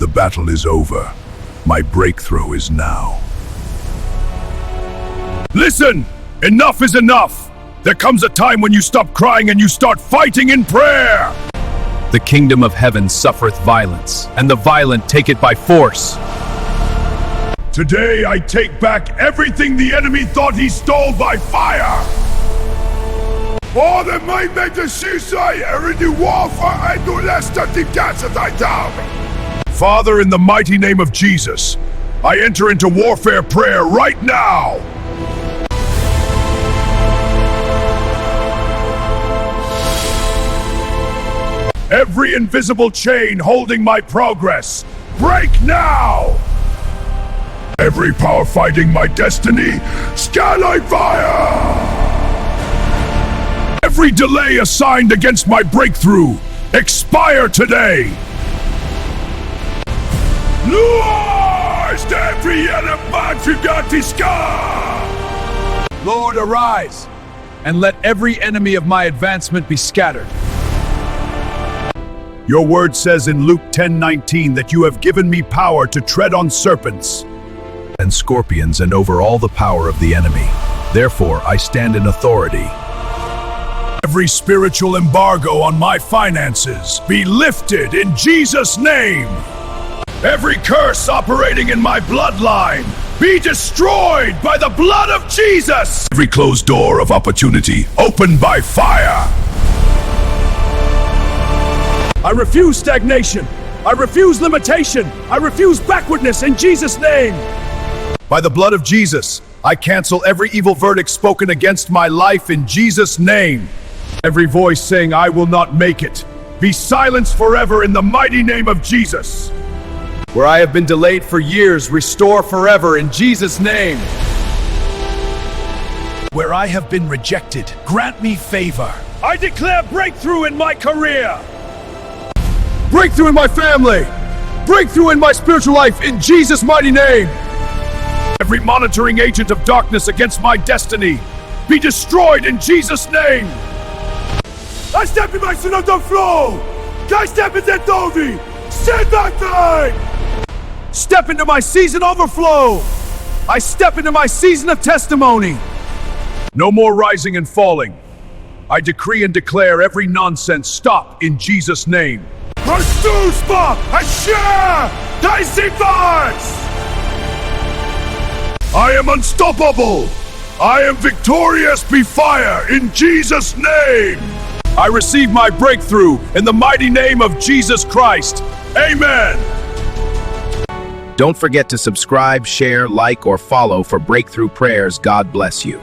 The battle is over. My breakthrough is now. Listen! Enough is enough! There comes a time when you stop crying and you start fighting in prayer! The kingdom of heaven suffereth violence, and the violent take it by force. Today I take back everything the enemy thought he stole by fire! All the might make the seaside and the warfare and the last of the dance of thy town! Father, in the mighty name of Jesus, I enter into warfare prayer right now! Every invisible chain holding my progress, break now! Every power fighting my destiny, skylight fire! Every delay assigned against my breakthrough, expire today! Lord, arise, and let every enemy of my advancement be scattered. Your word says in Luke 10:19 that you have given me power to tread on serpents and scorpions and over all the power of the enemy. Therefore, I stand in authority. Every spiritual embargo on my finances be lifted in Jesus' name. Every curse operating in my bloodline be destroyed by the blood of Jesus. Every closed door of opportunity opened by fire. I refuse stagnation. I refuse limitation. I refuse backwardness in Jesus' name. By the blood of Jesus, I cancel every evil verdict spoken against my life in Jesus' name. Every voice saying I will not make it, be silenced forever in the mighty name of Jesus. Where I have been delayed for years, restore forever in Jesus' name. Where I have been rejected, grant me favor. I declare breakthrough in my career. Breakthrough in my family! Breakthrough in my spiritual life in Jesus' mighty name! Every monitoring agent of darkness against my destiny be destroyed in Jesus' name! I step in my son of the flow! I step in that Dovi! Send that thing! Step into my season overflow! I step into my season of testimony! No more rising and falling. I decree and declare every nonsense stop in Jesus' name. I am unstoppable! I am victorious be fire in Jesus' name! I receive my breakthrough in the mighty name of Jesus Christ. Amen! Don't forget to subscribe, share, like, or follow for breakthrough prayers. God bless you.